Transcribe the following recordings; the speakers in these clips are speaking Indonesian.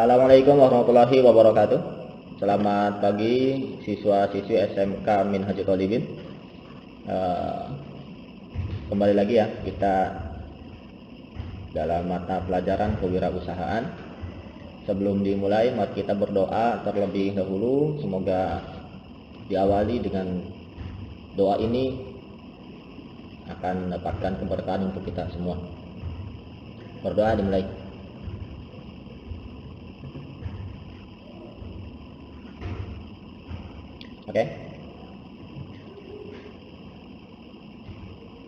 Assalamualaikum warahmatullahi wabarakatuh. Selamat pagi siswa-siswi SMK Minhajul Thalibin. Kembali lagi ya kita dalam mata pelajaran kewirausahaan. Sebelum dimulai, mari kita berdoa terlebih dahulu. Semoga diawali dengan doa ini akan mendapatkan keberkahan untuk kita semua. Berdoa dimulai. Oke.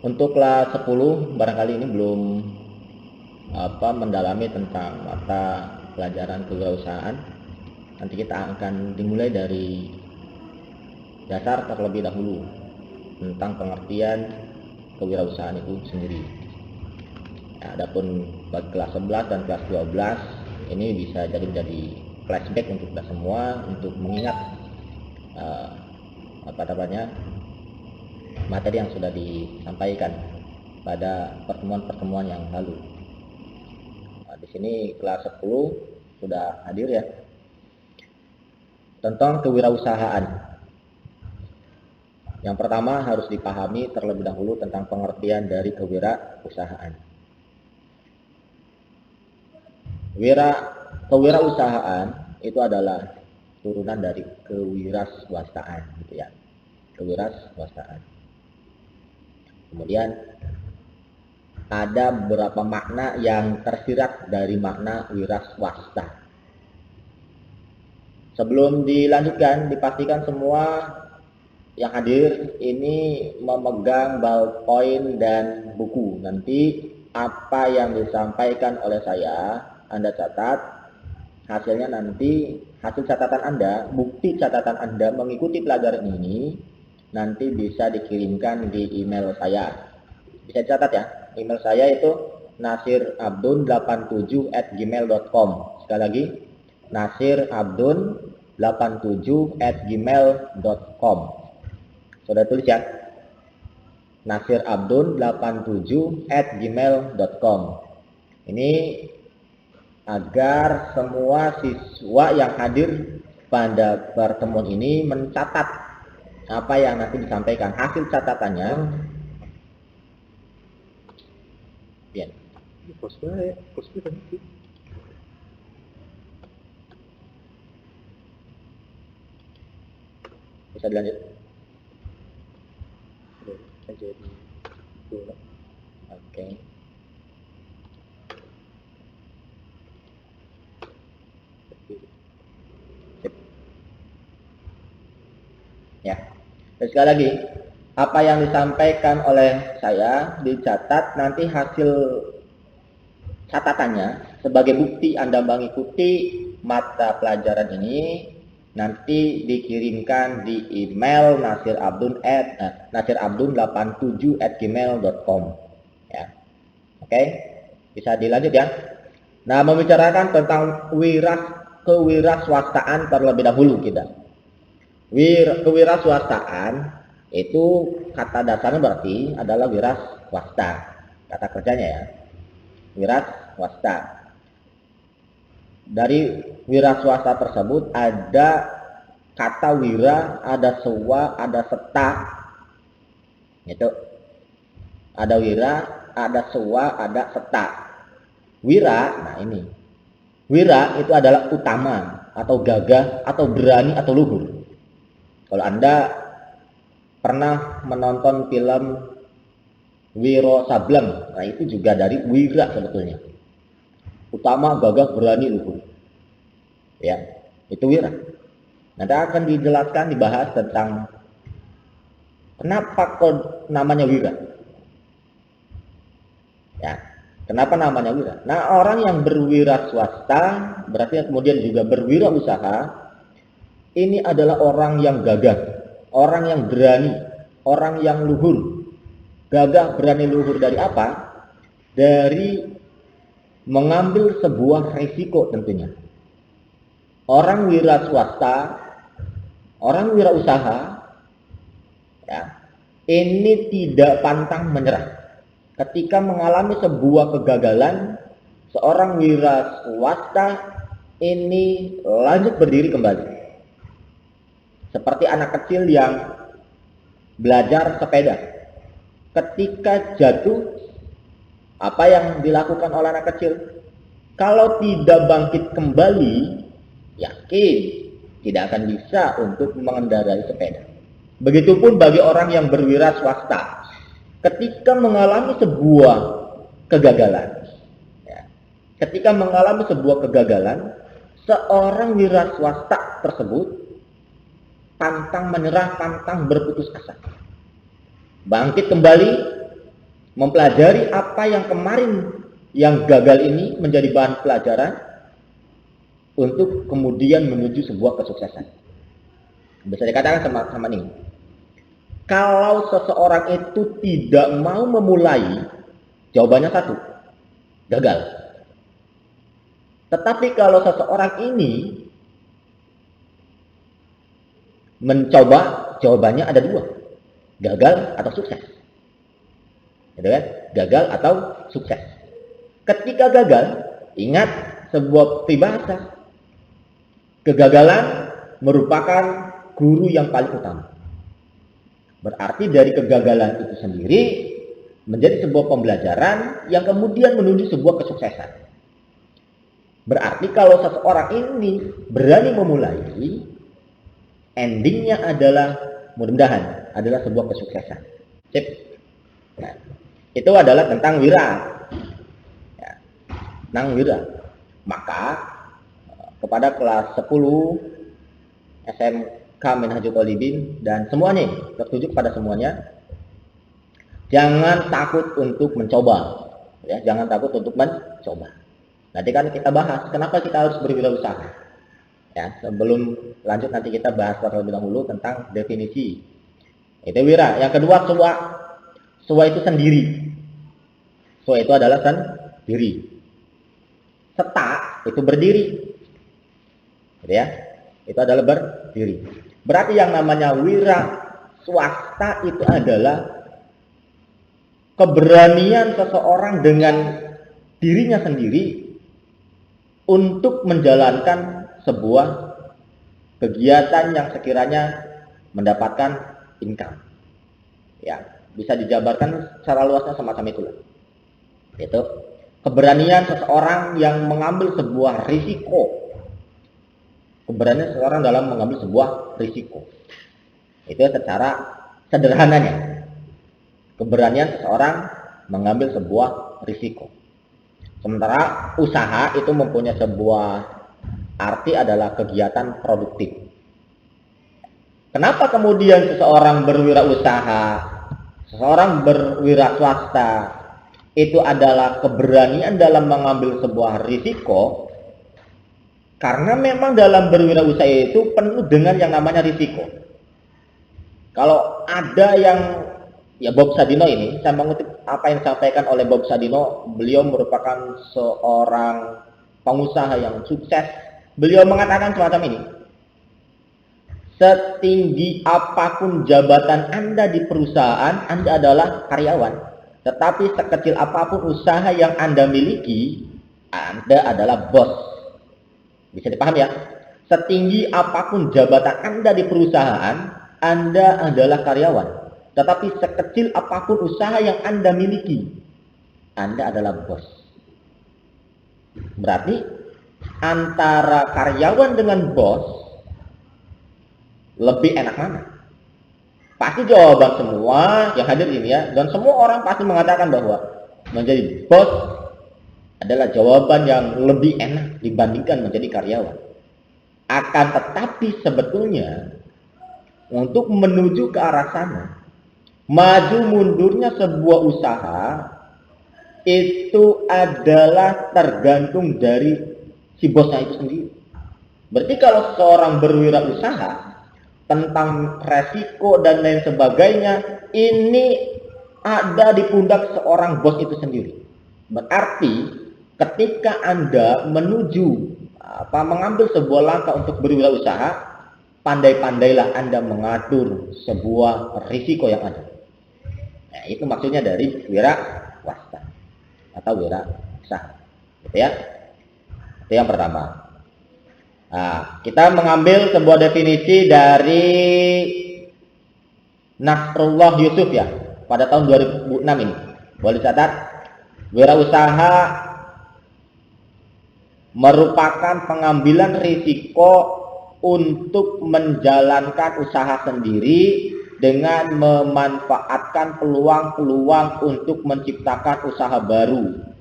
Untuk kelas 10 barangkali ini belum mendalami tentang mata pelajaran kewirausahaan. Nanti kita akan dimulai dari dasar terlebih dahulu tentang pengertian kewirausahaan itu sendiri. Nah, adapun bagi kelas 11 dan kelas 12 ini bisa jadi flashback untuk kita semua untuk mengingat materi yang sudah disampaikan pada pertemuan-pertemuan yang lalu. Nah, di sini kelas 10 sudah hadir ya. Tentang kewirausahaan. Yang pertama harus dipahami terlebih dahulu tentang pengertian dari kewirausahaan. Kewirausahaan itu adalah turunan dari kewirausahaan gitu ya. Kewirausahaan. Kemudian ada beberapa makna yang tersirat dari makna wira swasta. Sebelum dilanjutkan, dipastikan semua yang hadir ini memegang ballpoint dan buku. Nanti apa yang disampaikan oleh saya Anda catat. Hasilnya nanti, hasil catatan Anda, bukti catatan Anda mengikuti pelajaran ini nanti bisa dikirimkan di email saya. Bisa dicatat ya, email saya itu nasirabdun87@gmail.com. Sekali lagi, nasirabdun87@gmail.com. Sudah tulis ya, nasirabdun87@gmail.com. Ini agar semua siswa yang hadir pada pertemuan ini mencatat apa yang nanti disampaikan, hasil catatannya. Ya. Bisa dilanjut. Oke. Ya. Dan sekali lagi, apa yang disampaikan oleh saya dicatat, nanti hasil catatannya sebagai bukti Anda mengikuti mata pelajaran ini nanti dikirimkan di email nasirabdun87@gmail.com ya. Oke, bisa dilanjut ya. Nah, membicarakan tentang kewirausahaan terlebih dahulu kita. Kewirausahaan itu kata dasarnya berarti adalah wira swasta. Kata kerjanya ya, wira swasta. Dari wira swasta tersebut ada kata wira, ada sewa, ada seta. Itu. Ada wira, ada sewa, ada seta. Wira, nah ini. Wira itu adalah utama atau gagah atau berani atau luhur. Kalau Anda pernah menonton film Wiro Sableng, nah itu juga dari wira sebetulnya. Utama, gagah, berani, luhur. Ya, itu wira. Nanti akan dijelaskan, dibahas tentang kenapa kok namanya wira. Ya, kenapa namanya wira? Nah, orang yang berwira swasta berarti kemudian juga berwirausaha. Ini adalah orang yang gagah, orang yang berani, orang yang luhur. Gagah, berani, luhur dari apa? Dari mengambil sebuah risiko tentunya. Orang wira swasta, orang wirausaha, ya, ini tidak pantang menyerah. Ketika mengalami sebuah kegagalan, seorang wira swasta ini lanjut berdiri kembali. Seperti anak kecil yang belajar sepeda. Ketika jatuh, apa yang dilakukan oleh anak kecil? Kalau tidak bangkit kembali, yakin tidak akan bisa untuk mengendarai sepeda. Begitupun bagi orang yang berwira swasta. Ketika mengalami sebuah kegagalan, ketika mengalami sebuah kegagalan, seorang wira swasta tersebut pantang menyerah, pantang berputus asa. Bangkit kembali, mempelajari apa yang kemarin yang gagal ini menjadi bahan pelajaran untuk kemudian menuju sebuah kesuksesan. Bisa dikatakan sama ini. Kalau seseorang itu tidak mau memulai, jawabannya satu, gagal. Tetapi kalau seseorang ini mencoba, jawabannya ada dua, gagal atau sukses. Gitu kan? Gagal atau sukses. Ketika gagal, ingat sebuah peribahasa, kegagalan merupakan guru yang paling utama. Berarti dari kegagalan itu sendiri menjadi sebuah pembelajaran yang kemudian menuju sebuah kesuksesan. Berarti kalau seseorang ini berani memulai, endingnya adalah mudah-mudahan adalah sebuah kesuksesan. Sip. Nah, itu adalah tentang wira. Ya, tentang wira. Maka kepada kelas 10 SMK Minhajul Talibin dan semuanya, tertuju kepada semuanya, jangan takut untuk mencoba. Ya, jangan takut untuk mencoba. Nanti kan kita bahas kenapa kita harus berwirausaha. Ya, sebelum lanjut nanti kita bahas terlebih dahulu tentang definisi. Itu wira. Yang kedua, suwa. Suwa itu sendiri. Suwa itu adalah sendiri. Seta itu berdiri. Gitu ya. Itu adalah berdiri. Berarti yang namanya wira swasta itu adalah keberanian seseorang dengan dirinya sendiri untuk menjalankan sebuah kegiatan yang sekiranya mendapatkan income. Ya, bisa dijabarkan secara luasnya semacam itulah. Itu keberanian seseorang yang mengambil sebuah risiko. Keberanian seseorang dalam mengambil sebuah risiko. Itu secara sederhananya. Keberanian seseorang mengambil sebuah risiko. Sementara usaha itu mempunyai sebuah arti adalah kegiatan produktif. Kenapa kemudian seseorang berwirausaha, seseorang berwira swasta, itu adalah keberanian dalam mengambil sebuah risiko? Karena memang dalam berwirausaha itu penuh dengan yang namanya risiko. Kalau ada yang, ya Bob Sadino ini, saya mengutip apa yang disampaikan oleh Bob Sadino, beliau merupakan seorang pengusaha yang sukses. Beliau mengatakan semacam ini, setinggi apapun jabatan Anda di perusahaan, Anda adalah karyawan. Tetapi sekecil apapun usaha yang Anda miliki, Anda adalah bos. Bisa dipahami ya? Setinggi apapun jabatan Anda di perusahaan, Anda adalah karyawan. Tetapi sekecil apapun usaha yang Anda miliki, Anda adalah bos. Berarti antara karyawan dengan bos lebih enak mana? Pasti jawaban semua yang hadir ini ya, dan semua orang pasti mengatakan bahwa menjadi bos adalah jawaban yang lebih enak dibandingkan menjadi karyawan. Akan tetapi sebetulnya untuk menuju ke arah sana, maju mundurnya sebuah usaha itu adalah tergantung dari si bosnya itu sendiri. Berarti kalau seorang berwirausaha tentang resiko dan lain sebagainya, ini ada di pundak seorang bos itu sendiri. Berarti ketika Anda mengambil sebuah langkah untuk berwirausaha, pandai-pandailah Anda mengatur sebuah risiko yang ada. Nah, itu maksudnya dari wira swasta atau wira usaha. Gitu ya. Itu yang pertama. Nah, kita mengambil sebuah definisi dari Nasrullah Yusuf ya, pada tahun 2006 ini. Boleh catat, wirausaha merupakan pengambilan risiko untuk menjalankan usaha sendiri dengan memanfaatkan peluang-peluang untuk menciptakan usaha baru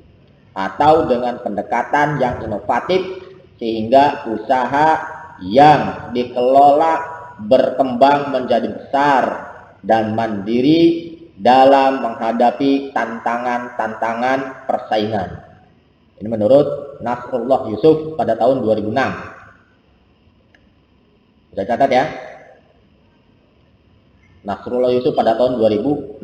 atau dengan pendekatan yang inovatif sehingga usaha yang dikelola berkembang menjadi besar dan mandiri dalam menghadapi tantangan-tantangan persaingan. Ini menurut Nasrullah Yusuf pada tahun 2006. Sudah catat ya? Nasrullah Yusuf pada tahun 2006.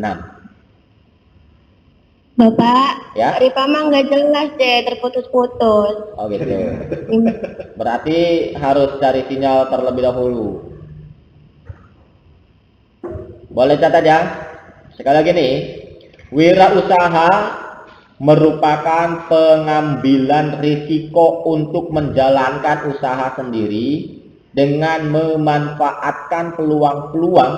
Bapak, Ya? Rifa mah nggak jelas deh, terputus-putus. Oh gitu. Berarti harus cari sinyal terlebih dahulu. Boleh catat ya? Sekali lagi nih, wirausaha merupakan pengambilan risiko untuk menjalankan usaha sendiri dengan memanfaatkan peluang-peluang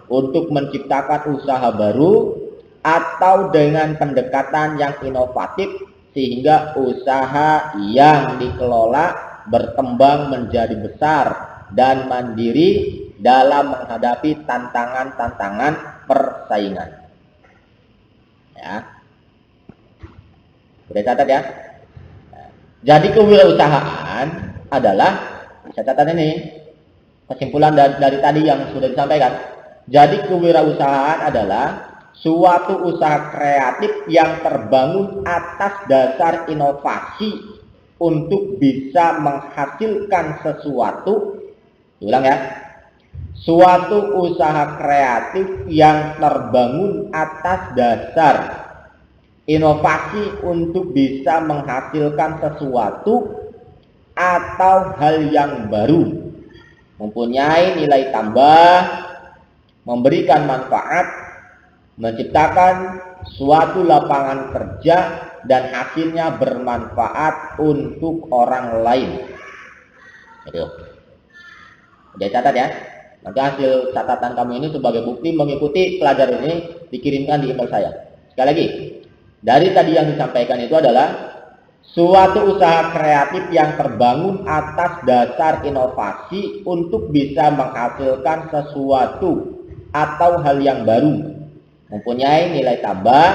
untuk menciptakan usaha baru atau dengan pendekatan yang inovatif sehingga usaha yang dikelola berkembang menjadi besar dan mandiri dalam menghadapi tantangan-tantangan persaingan. Ya. Sudah catat ya? Jadi kewirausahaan adalah, catatan ini kesimpulan dari tadi yang sudah disampaikan. Jadi kewirausahaan adalah suatu usaha kreatif yang terbangun atas dasar inovasi untuk bisa menghasilkan sesuatu. Ulang ya. Suatu usaha kreatif yang terbangun atas dasar inovasi untuk bisa menghasilkan sesuatu atau hal yang baru, mempunyai nilai tambah, memberikan manfaat, menciptakan suatu lapangan kerja dan hasilnya bermanfaat untuk orang lain. Itu. Udah catat ya. Nanti hasil catatan kamu ini sebagai bukti mengikuti pelajaran ini dikirimkan di email saya. Sekali lagi, dari tadi yang disampaikan itu adalah suatu usaha kreatif yang terbangun atas dasar inovasi untuk bisa menghasilkan sesuatu atau hal yang baru, mempunyai nilai tambah,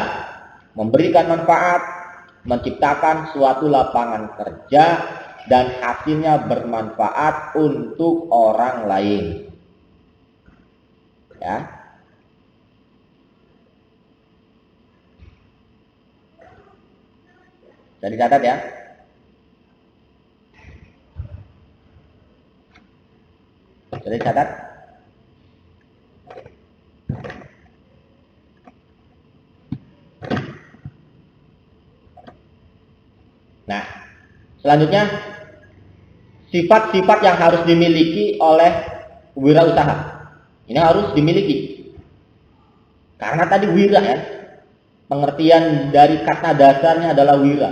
memberikan manfaat, menciptakan suatu lapangan kerja, dan hasilnya bermanfaat untuk orang lain. Ya. Jadi catat ya. Jadi catat. Nah, selanjutnya sifat-sifat yang harus dimiliki oleh wirausaha. Ini harus dimiliki. Karena tadi wira ya. Pengertian dari kata dasarnya adalah wira.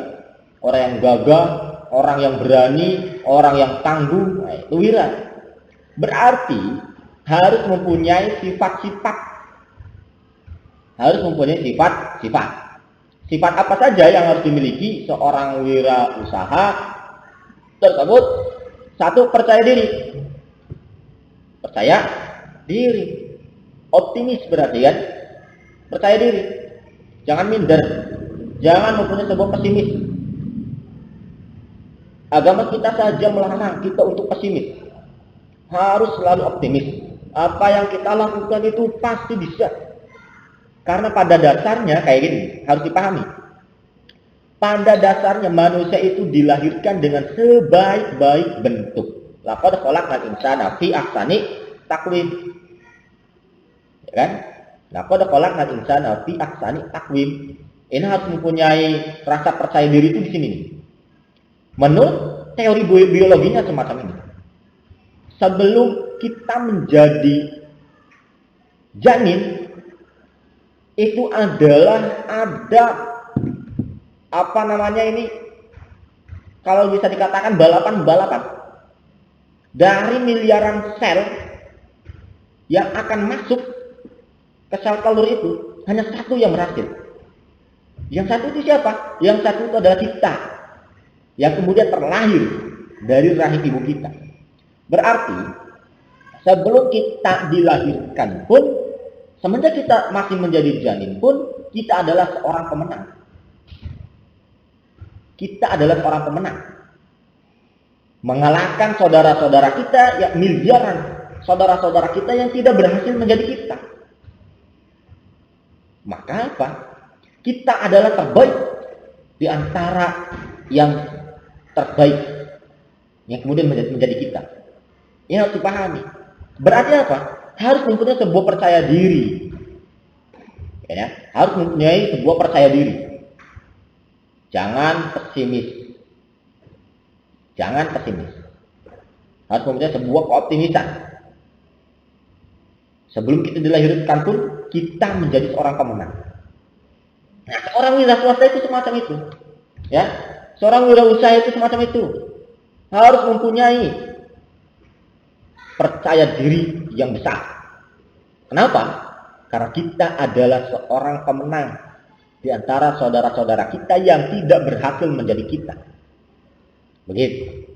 Orang yang gagah, orang yang berani, orang yang tangguh, nah, itu wira. Berarti harus mempunyai sifat-sifat. Harus mempunyai sifat-sifat. Sifat apa saja yang harus dimiliki seorang wirausaha tersebut? Satu, percaya diri. Percaya diri. Optimis berarti kan? Percaya diri. Jangan minder. Jangan mempunyai sebuah pesimis. Agama kita saja melarang kita untuk pesimis. Harus selalu optimis. Apa yang kita lakukan itu pasti bisa. Karena pada dasarnya kayak gini, harus dipahami. Pada dasarnya manusia itu dilahirkan dengan sebaik-baik bentuk. Laqad khalaqnal insana fi ahsani taqwim. Ya kan? Laqad khalaqnal insana fi ahsani taqwim. Ini harus mempunyai rasa percaya diri itu di sini. Menurut teori biologinya semacam ini. Sebelum kita menjadi janin, itu adalah ada apa namanya ini, kalau bisa dikatakan balapan-balapan. Dari miliaran sel yang akan masuk ke sel telur itu, hanya satu yang berhasil. Yang satu itu siapa? Yang satu itu adalah kita, yang kemudian terlahir dari rahim ibu kita. Berarti sebelum kita dilahirkan pun, semenjak kita masih menjadi janin pun, kita adalah seorang pemenang. Kita adalah seorang pemenang. Mengalahkan saudara-saudara kita, ya miliaran saudara-saudara kita yang tidak berhasil menjadi kita. Maka apa? Kita adalah terbaik di antara yang terbaik yang kemudian menjadi kita. Ini harus dipahami. Berarti apa? Harus mempunyai sebuah percaya diri. Ya, harus mempunyai sebuah percaya diri. Jangan pesimis. Jangan pesimis. Harus mempunyai sebuah keoptimisan. Sebelum kita dilahirkan pun, kita menjadi seorang pemenang. Nah, seorang wira swasta itu semacam itu. Ya, seorang wirausaha itu semacam itu. Harus mempunyai percaya diri yang besar. Kenapa? Karena kita adalah seorang pemenang di antara saudara-saudara kita yang tidak berhasil menjadi kita. Begitu.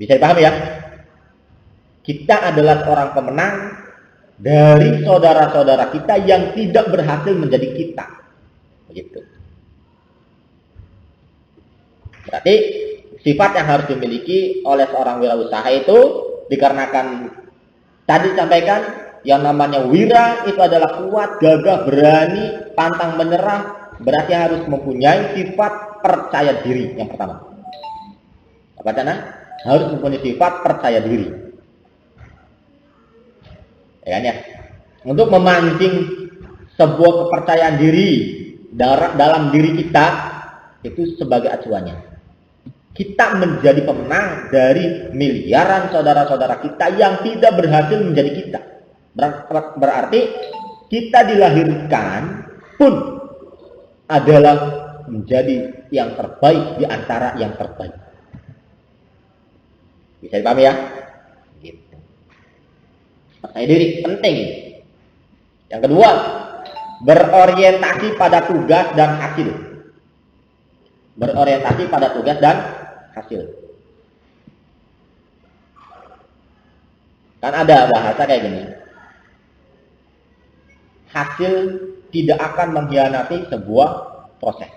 Bisa dipahami ya? Kita adalah seorang pemenang dari saudara-saudara kita yang tidak berhasil menjadi kita. Begitu. Berarti sifat yang harus dimiliki oleh seorang wirausaha itu dikarenakan tadi disampaikan yang namanya wira itu adalah kuat, gagah, berani, pantang menyerah. Berarti harus mempunyai sifat percaya diri yang pertama. Apa Cana? Harus mempunyai sifat percaya diri. Ya kan ya? Untuk memancing sebuah kepercayaan diri dalam diri kita itu sebagai acuannya. Kita menjadi pemenang dari miliaran saudara-saudara kita yang tidak berhasil menjadi kita. Berarti kita dilahirkan pun adalah menjadi yang terbaik di antara yang terbaik. Bisa dipahami ya? Gitu. Percaya diri penting. Yang kedua, berorientasi pada tugas dan hasil. Berorientasi pada tugas dan hasil. Kan ada bahasa kayak gini. Hasil tidak akan mengkhianati sebuah proses.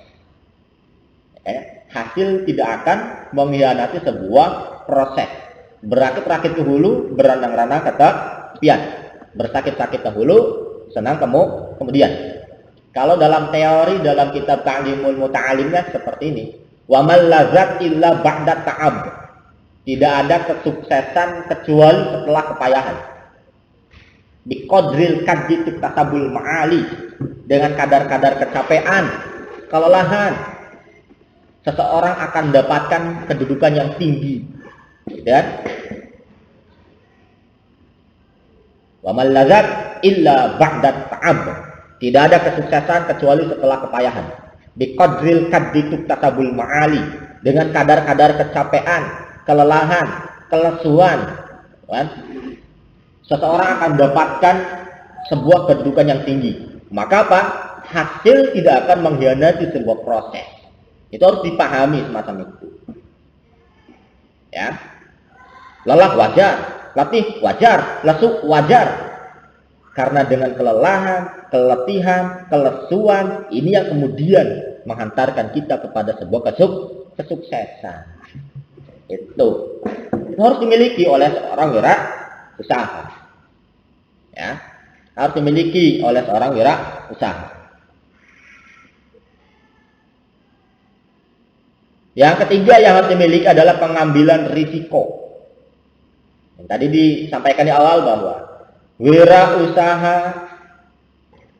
Hasil tidak akan mengkhianati sebuah proses. Berakit-rakit ke hulu, berandang-randang ke tepian. Bersakit-sakit ke hulu, senang kemudian. Kalau dalam teori dalam kitab Ta'limul Muta'alimnya seperti ini. Wa mal lazat illa ba'da ta'ab. Tidak ada kesuksesan kecuali setelah kepayahan. Biqadril kaddi tuktasabul ma'ali. Dengan kadar-kadar kecapean, kelelahan, seseorang akan mendapatkan kedudukan yang tinggi. Dan wa mal lazat illa ba'da ta'ab. Tidak ada kesuksesan kecuali setelah kepayahan. Biqadril kaddi tuktasabul ma'ali. Dengan kadar-kadar kecapean, kelelahan, kelesuan, kan? Seseorang akan mendapatkan sebuah kedudukan yang tinggi. Maka apa? Hasil tidak akan mengkhianati sebuah proses. Itu harus dipahami semacam itu. Ya. Lelah wajar, letih wajar, lesu wajar. Karena dengan kelelahan, keletihan, kelesuan, ini yang kemudian menghantarkan kita kepada sebuah kesuksesan. Itu harus dimiliki oleh seorang wirausaha. Ya, harus dimiliki oleh seorang wirausaha. Yang ketiga yang harus dimiliki adalah pengambilan risiko. Yang tadi disampaikan di awal bahwa wirausaha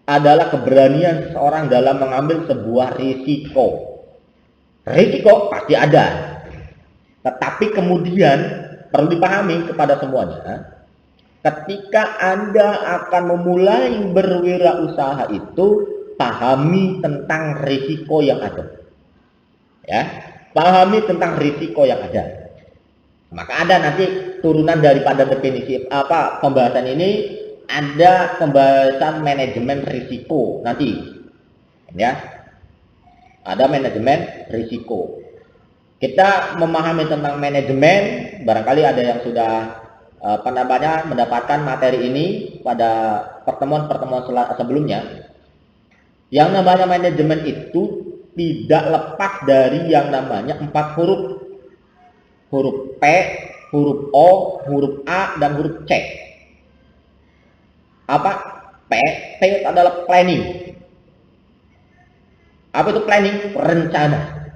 adalah keberanian seseorang dalam mengambil sebuah risiko. Risiko pasti ada. Tetapi kemudian perlu dipahami kepada semuanya, ketika Anda akan memulai berwirausaha itu, pahami tentang risiko yang ada. Ya, pahami tentang risiko yang ada. Maka ada nanti turunan daripada definisi pembahasan ini, ada pembahasan manajemen risiko nanti, ya. Ada manajemen risiko. Kita memahami tentang manajemen, barangkali ada yang sudah mendapatkan materi ini pada pertemuan-pertemuan sebelumnya. Yang namanya manajemen itu tidak lepas dari yang namanya 4 huruf. Huruf P, huruf O, huruf A, dan huruf C. Apa? P itu adalah planning. Apa itu planning? Rencana.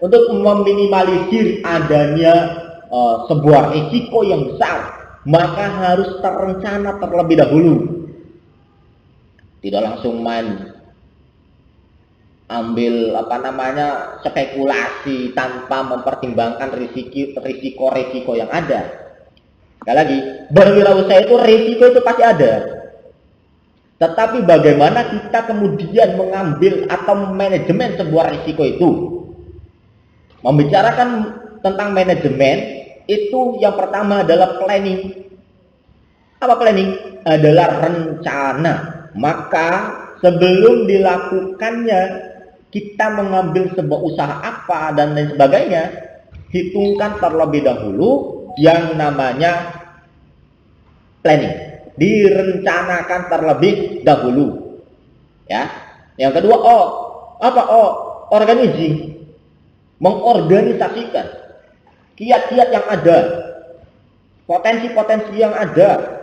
Untuk meminimalisir adanya sebuah risiko yang besar, maka harus terencana terlebih dahulu. Tidak langsung main ambil spekulasi tanpa mempertimbangkan risiko yang ada. Sekali lagi, berwirausaha itu risiko itu pasti ada. Tetapi bagaimana kita kemudian mengambil atau manajemen sebuah risiko itu? Membicarakan tentang manajemen itu yang pertama adalah planning. Apa planning? Adalah rencana. Maka sebelum dilakukannya kita mengambil sebuah usaha apa dan lain sebagainya, hitungkan terlebih dahulu yang namanya planning. Direncanakan terlebih dahulu. Ya. Yang kedua, organizing. Mengorganisasikan kiat-kiat yang ada, potensi-potensi yang ada,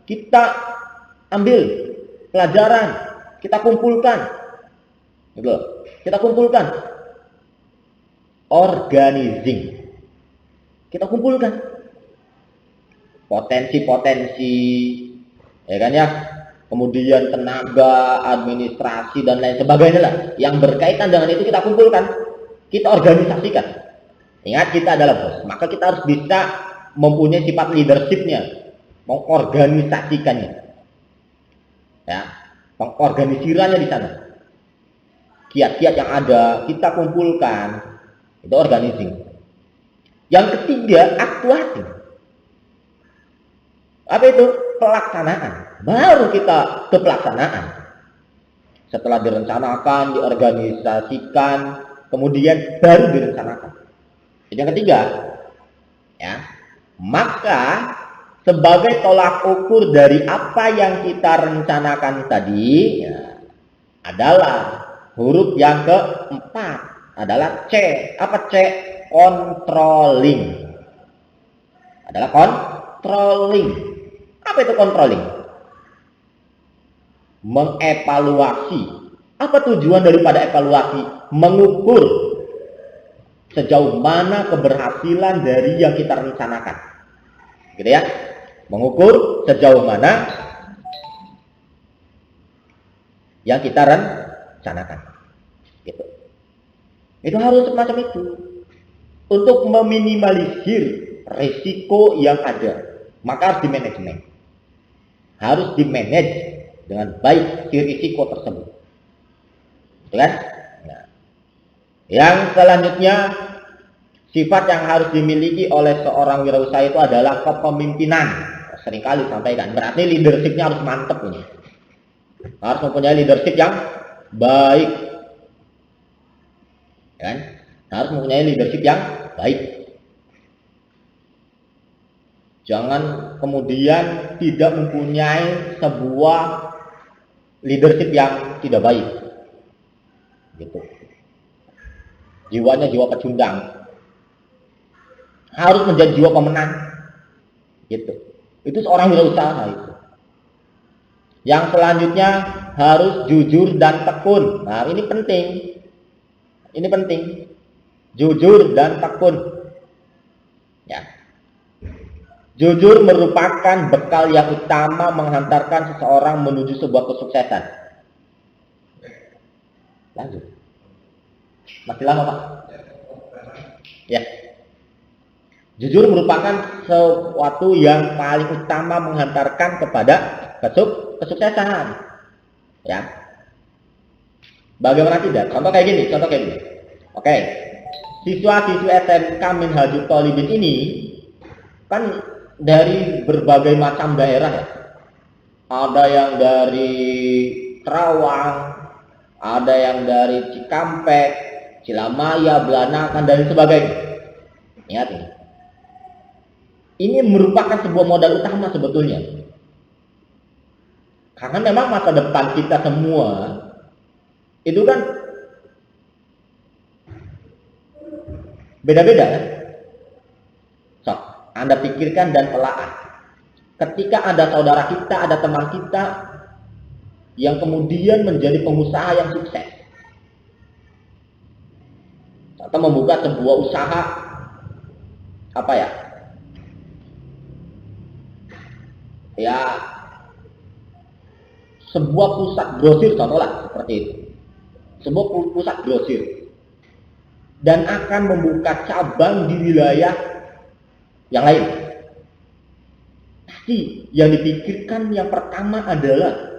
kita ambil pelajaran, kita kumpulkan, kita kumpulkan, organizing, kita kumpulkan potensi-potensi, ya kan ya, kemudian tenaga, administrasi dan lain sebagainya lah, yang berkaitan dengan itu kita kumpulkan, kita organisasikan. Ingat, kita adalah bos, maka kita harus bisa mempunyai sifat leadershipnya, mengorganisasikannya, ya, pengorganisirannya di sana. Kiat-kiat yang ada kita kumpulkan, itu organizing. Yang ketiga, aktuasi. Apa itu? Pelaksanaan. Baru kita ke pelaksanaan. Setelah direncanakan, diorganisasikan, kemudian baru direncanakan. Jadi yang ketiga, ya, maka sebagai tolak ukur dari apa yang kita rencanakan tadi, ya, adalah huruf yang keempat, adalah C. Apa C? Controlling. Adalah controlling. Apa itu controlling? Mengevaluasi. Apa tujuan daripada evaluasi? Mengukur sejauh mana keberhasilan dari yang kita rencanakan. Gitu ya. Mengukur sejauh mana yang kita rencanakan. Gitu. Itu harus semacam itu. Untuk meminimalisir risiko yang ada, maka harus dimanajemen. Harus dimanage dengan baik si risiko tersebut. Betul kan? Nah. Yang selanjutnya, sifat yang harus dimiliki oleh seorang wirausaha itu adalah kepemimpinan. Seringkali sampaikan, berarti leadershipnya harus mantap ini. Harus mempunyai leadership yang baik. Kan? Harus mempunyai leadership yang baik. Jangan kemudian tidak mempunyai sebuah leadership yang tidak baik. Gitu. Jiwanya jiwa pecundang. Harus menjadi jiwa pemenang. Gitu. Itu seorang wirausaha itu. Yang selanjutnya harus jujur dan tekun. Nah, ini penting. Ini penting. Jujur dan tekun. Ya. Jujur merupakan bekal yang utama menghantarkan seseorang menuju sebuah kesuksesan. Lanjut. Masih lama, Pak? Ya. Jujur merupakan sesuatu yang paling utama menghantarkan kepada kesuksesan. Ya. Bagaimana tidak? Contoh kayak gini. Oke. siswa-siswi SMK Minhajul Thalibin ini kan dari berbagai macam daerah ya. Ada yang dari Kerawang, ada yang dari Cikampek, Cilamaya, Belanakan, dan sebagainya. Ingat ini. Ini merupakan sebuah modal utama sebetulnya. Karena memang masa depan kita semua itu kan beda-beda ya. So, Anda pikirkan dan telaah. Ketika ada saudara kita, ada teman kita yang kemudian menjadi pengusaha yang sukses, atau membuka sebuah usaha apa ya? Ya, sebuah pusat grosir contohlah seperti itu. Sebuah pusat grosir dan akan membuka cabang di wilayah yang lain. Pasti yang dipikirkan yang pertama adalah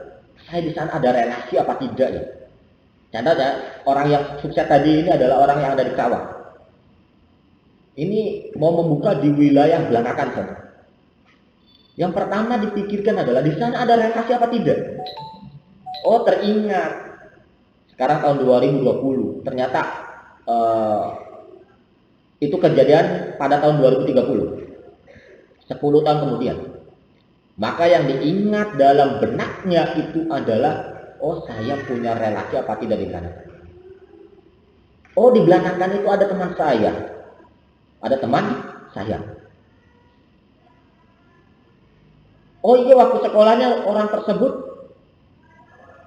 saya di sana ada relasi apa tidak ya. Contohnya orang yang sukses tadi ini adalah orang yang ada di Kerawang. Ini mau membuka di wilayah Belanakan sana. Yang pertama dipikirkan adalah di sana ada relasi apa tidak. Oh teringat sekarang tahun 2020 ternyata itu kejadian pada tahun 2030, 10 tahun kemudian. Maka yang diingat dalam benaknya itu adalah, oh saya punya relasi apa tidak di Belanakan. Oh di Belanakan itu ada teman saya. Ada teman saya. Oh iya waktu sekolahnya orang tersebut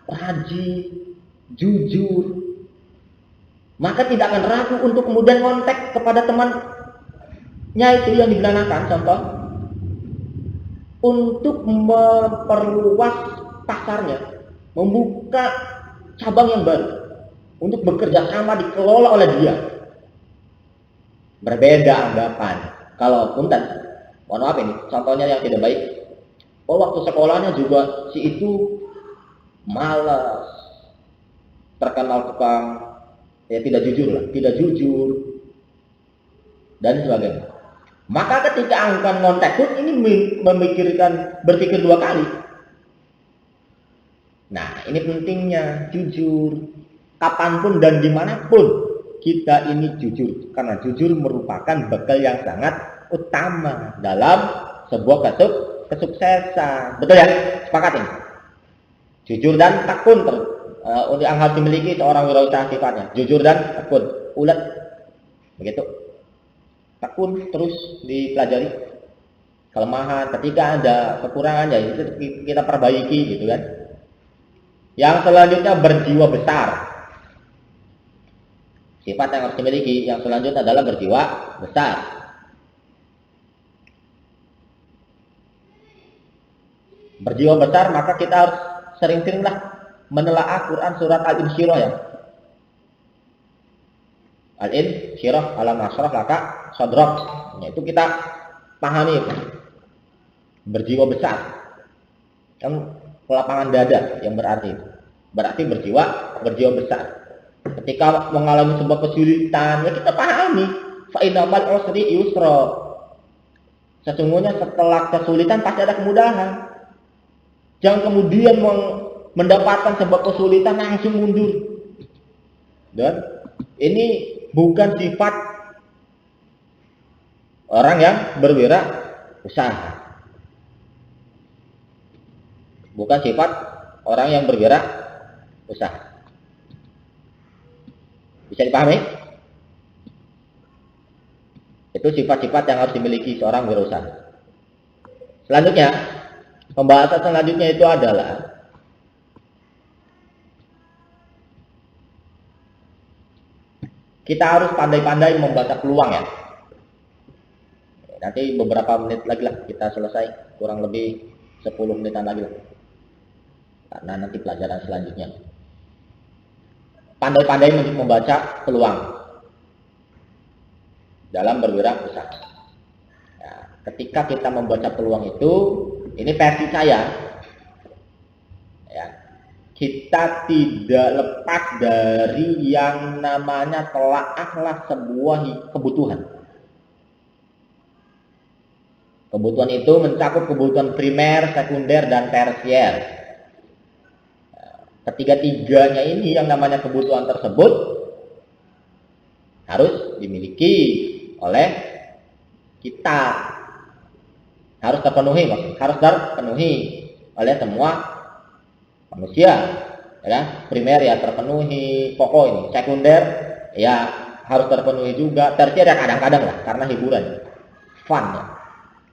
rajin, jujur. Maka tidak akan ragu untuk kemudian kontak kepada temannya itu yang di Belanakan contoh. Untuk memperluas pasarnya, membuka cabang yang baru, untuk bekerja sama dikelola oleh dia. Berbeda anggapan. Kalau punten, mohon maaf ini, contohnya yang tidak baik. Oh waktu sekolahnya juga si itu malas, terkenal tukang, ya tidak jujur lah, tidak jujur, dan sebagainya. Maka ketika akan kontak pun ini berpikir dua kali. Nah ini pentingnya jujur. Kapanpun dan dimanapun kita ini jujur. Karena jujur merupakan bekal yang sangat utama dalam sebuah kesuksesan. Betul ya? Sepakat ini? Jujur dan tekun yang harus dimiliki seorang wirausaha sifatnya. Jujur dan tekun. Ulet. Begitu. Tekun terus dipelajari kelemahan, ketika ada kekurangan ya itu kita perbaiki gitu kan. Yang selanjutnya berjiwa besar. Sifat yang harus dimiliki yang selanjutnya adalah berjiwa besar. Berjiwa besar maka kita harus sering-seringlah menelaah Quran surat Al-Insyirah ya. Al-Insyirah alam nasrah laka sodrok. Itu kita pahami. Berjiwa besar. Yang lapangan dada yang berarti berjiwa besar. Ketika mengalami sebuah kesulitan ya kita pahami. Fa innamal usri yusra. Sesungguhnya setelah kesulitan pasti ada kemudahan. Jangan kemudian mendapatkan sebuah kesulitan langsung mundur. Dan ini bukan sifat orang yang berwirausaha. Bukan sifat orang yang berwirausaha. Bisa dipahami? Itu sifat-sifat yang harus dimiliki seorang wirausaha. Selanjutnya, pembahasan selanjutnya itu adalah kita harus pandai-pandai membaca peluang ya. Nanti beberapa menit lagi lah kita selesai, kurang lebih 10 menitan lagi lah. Karena nanti pelajaran selanjutnya. Pandai-pandai membaca peluang dalam berwirausaha. Ya, ketika kita membaca peluang itu, ini versi saya. Ya, kita tidak lepas dari yang namanya telaahlah sebuah kebutuhan. Kebutuhan itu mencakup kebutuhan primer, sekunder, dan tersier. Ketiga-tiganya ini yang namanya kebutuhan tersebut harus dimiliki oleh kita. Harus terpenuhi oleh semua manusia. Ya, primer ya terpenuhi, pokok ini. Sekunder ya harus terpenuhi juga. Tersier ya kadang-kadang lah karena hiburan, fun ya,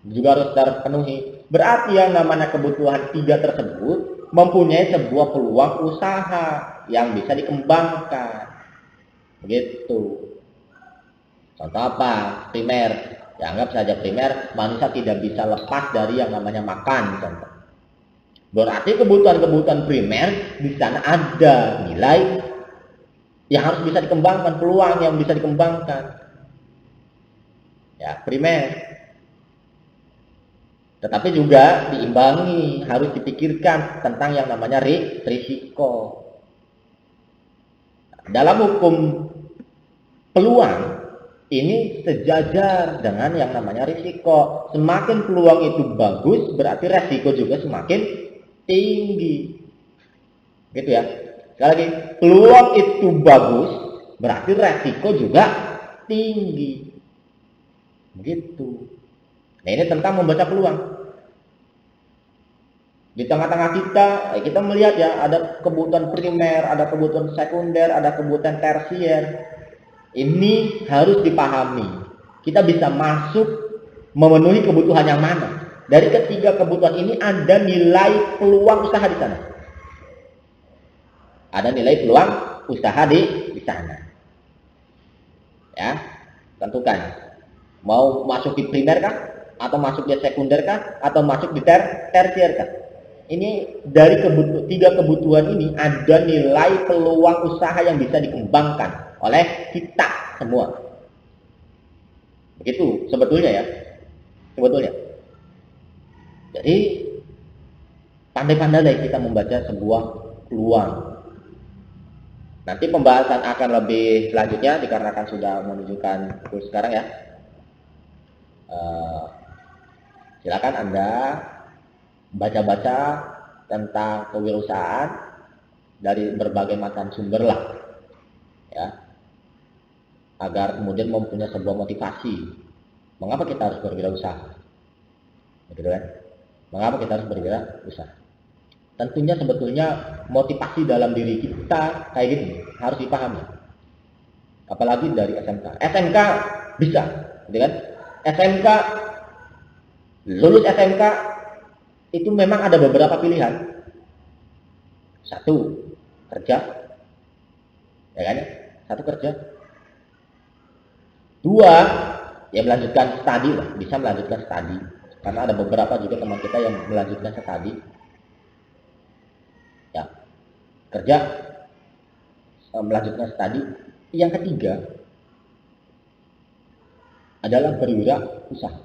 juga harus terpenuhi. Berarti yang namanya kebutuhan tiga tersebut mempunyai sebuah peluang usaha yang bisa dikembangkan. Begitu. Contoh apa? Primer. Ya, anggap saja primer, manusia tidak bisa lepas dari yang namanya makan, contoh. Berarti kebutuhan-kebutuhan primer di sana ada nilai yang harus bisa dikembangkan, peluang yang bisa dikembangkan. Ya, primer. Tetapi juga diimbangi, harus dipikirkan tentang yang namanya risiko. Dalam hukum peluang ini sejajar dengan yang namanya risiko. Semakin peluang itu bagus, berarti risiko juga semakin tinggi. Gitu ya. Sekali lagi, peluang itu bagus, berarti risiko juga tinggi. Begitu. Nah, ini tentang membaca peluang. Di tengah-tengah kita melihat ya, ada kebutuhan primer, ada kebutuhan sekunder, ada kebutuhan tersier. Ini harus dipahami. Kita bisa masuk memenuhi kebutuhan yang mana. Dari ketiga kebutuhan ini ada nilai peluang usaha di sana. Ada nilai peluang usaha di sana. Ya, tentukan. Mau masuk di primer kah? Atau masuk di sekunder kah? Atau masuk di tersier kah? Ini dari tiga kebutuhan ini ada nilai peluang usaha yang bisa dikembangkan oleh kita semua. Begitu sebetulnya ya. Sebetulnya. Jadi pandai-pandai kita membaca sebuah peluang. Nanti pembahasan akan lebih selanjutnya dikarenakan sudah menunjukkan pukul sekarang ya. Silakan Anda baca-baca tentang kewirausahaan dari berbagai macam sumber lah. Ya. Agar kemudian mempunyai sebuah motivasi. Mengapa kita harus berwirausaha? Begitu kan? Mengapa kita harus berwirausaha? Tentunya sebetulnya motivasi dalam diri kita kayak gini harus dipahami. Apalagi dari SMK. SMK bisa, gitu kan? SMK, lulus SMK itu memang ada beberapa pilihan. Satu, kerja. Ya kan? Satu, kerja. Dua, ya melanjutkan studi lah, bisa melanjutkan studi. Karena ada beberapa juga teman kita yang melanjutkan studi. Ya, kerja, melanjutkan studi. Yang ketiga adalah berwirausaha.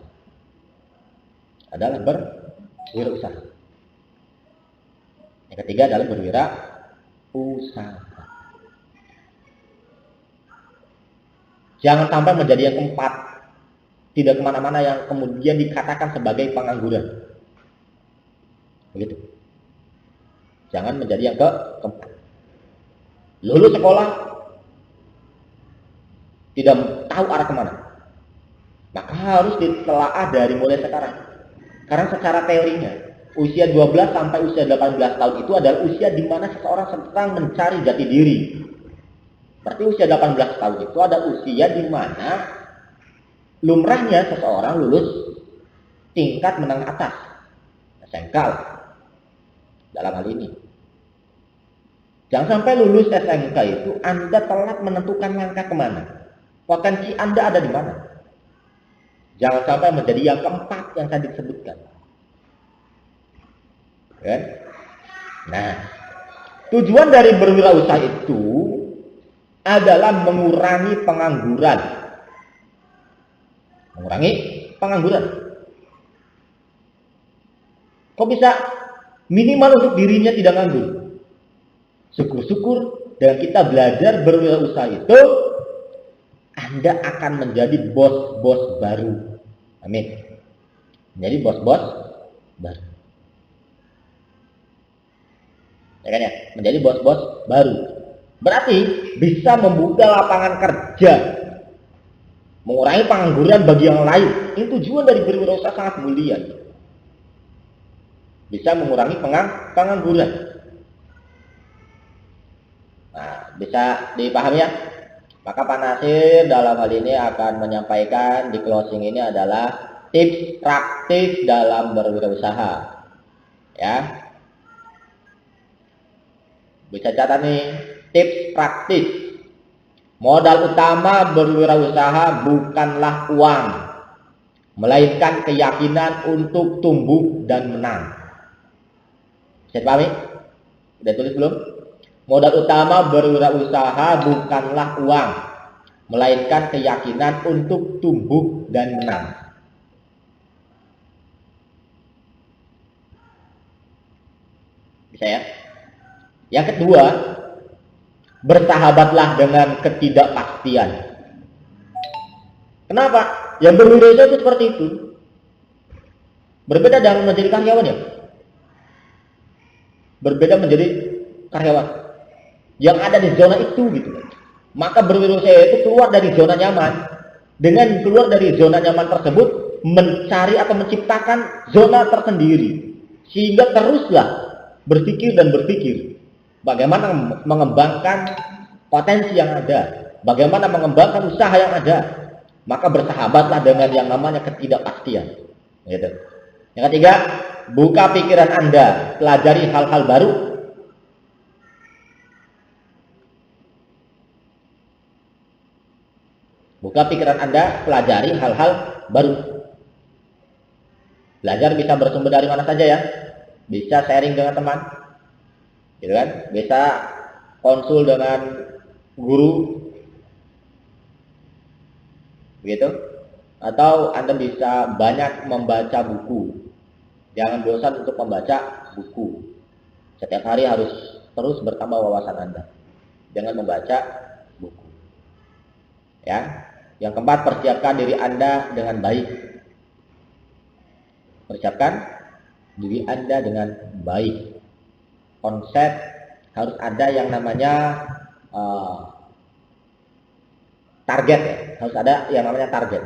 Yang ketiga adalah berwirausaha. Jangan sampai menjadi yang keempat, tidak kemana-mana yang kemudian dikatakan sebagai pengangguran. Begitu. Jangan menjadi yang keempat. Lulus sekolah, tidak tahu arah kemana. Maka harus ditelaah dari mulai sekarang. Karena secara teorinya, usia 12 sampai usia 18 tahun itu adalah usia di mana seseorang sedang mencari jati diri. Berarti usia 18 tahun itu ada usia di mana lumrahnya seseorang lulus tingkat menengah atas, SMK dalam hal ini. Jangan sampai lulus SMK itu Anda telat menentukan langkah kemana. Potensi Anda ada di mana. Jangan sampai menjadi yang keempat yang tadi disebutkan. Kan? Nah, tujuan dari berwirausaha itu adalah mengurangi pengangguran. Mengurangi pengangguran. Kok bisa minimal untuk dirinya tidak nganggur? syukur-syukur dengan kita belajar berwirausaha itu, Anda akan menjadi bos-bos baru. Amin. Menjadi bos-bos baru. Ya kan ya? Menjadi bos-bos baru. Berarti bisa membuka lapangan kerja, mengurangi pengangguran bagi yang lain. Ini tujuan dari berwirausaha sangat mulia. Bisa mengurangi pengangguran. Nah, bisa dipahami ya? Maka Pak Nasir dalam hal ini akan menyampaikan di closing ini adalah tips praktis dalam berwirausaha. Ya. Bisa catat nih, tips praktis. Modal utama berwirausaha bukanlah uang, melainkan keyakinan untuk tumbuh dan menang. Bisa dipahami? Udah tulis belum? Modal utama berwirausaha bukanlah uang, melainkan keyakinan untuk tumbuh dan menang. Bisa ya? Yang kedua, bersahabatlah dengan ketidakpastian. Kenapa? Yang berwirausaha itu seperti itu. Berbeda dengan menjadi karyawan ya. Berbeda menjadi karyawan yang ada di zona itu gitu. Maka berwirausaha itu keluar dari zona nyaman. Dengan keluar dari zona nyaman tersebut, mencari atau menciptakan zona tersendiri, sehingga teruslah berpikir dan berpikir bagaimana mengembangkan potensi yang ada, bagaimana mengembangkan usaha yang ada. Maka bersahabatlah dengan yang namanya ketidakpastian. Gitu. Yang ketiga, buka pikiran Anda, pelajari hal-hal baru. Buka pikiran Anda, pelajari hal-hal baru. Belajar bisa bersumber dari mana saja ya. Bisa sharing dengan teman, gitu kan? Bisa konsul dengan guru, begitu. Atau Anda bisa banyak membaca buku. Jangan bosan untuk membaca buku. Setiap hari harus terus bertambah wawasan Anda dengan membaca buku. Ya. Yang keempat, persiapkan diri Anda dengan baik. Persiapkan diri Anda dengan baik. Konsep harus ada yang namanya target ya. Harus ada yang namanya target.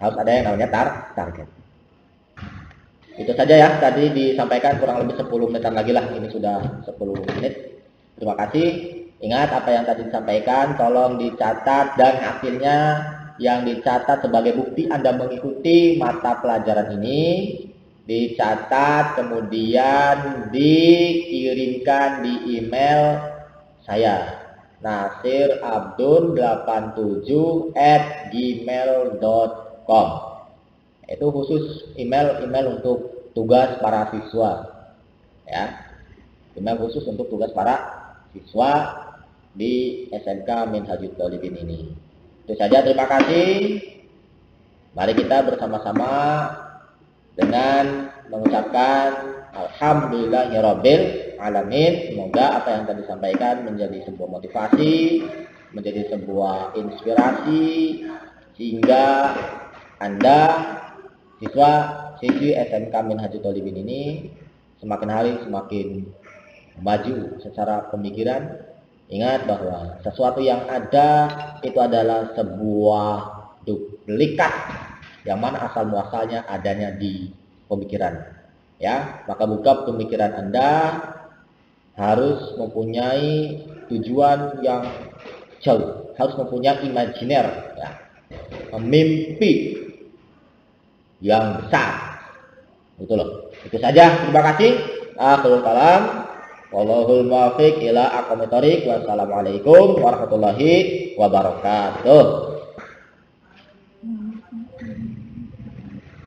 Harus ada yang namanya target. Itu saja ya, tadi disampaikan kurang lebih 10 menitan lagi lah. Ini sudah 10 menit. Terima kasih. Ingat apa yang tadi disampaikan, tolong dicatat, dan hasilnya yang dicatat sebagai bukti Anda mengikuti mata pelajaran ini dicatat, kemudian dikirimkan di email saya, nasirabdul87@gmail.com. Itu khusus email untuk tugas para siswa ya, email khusus untuk tugas para siswa di SMK Minhajul Thalibin ini. Itu saja, terima kasih. Mari kita bersama-sama dengan mengucapkan alhamdulillahirabbil alamin. Semoga apa yang tadi disampaikan menjadi sebuah motivasi, menjadi sebuah inspirasi, sehingga Anda siswa-siswi SMK Minhajul Thalibin ini semakin hari semakin maju secara pemikiran. Ingat bahwa sesuatu yang ada itu adalah sebuah duplikat yang mana asal muasalnya adanya di pemikiran. Ya, maka buka pemikiran Anda, harus mempunyai tujuan yang jauh, harus mempunyai imajiner, ya, mimpi yang besar. Itu loh. Itu saja. Terima kasih. Akhirul kalam. Wallahul muwaffiq ila aqwamit thoriq. Wassalamualaikum warahmatullahi wabarakatuh.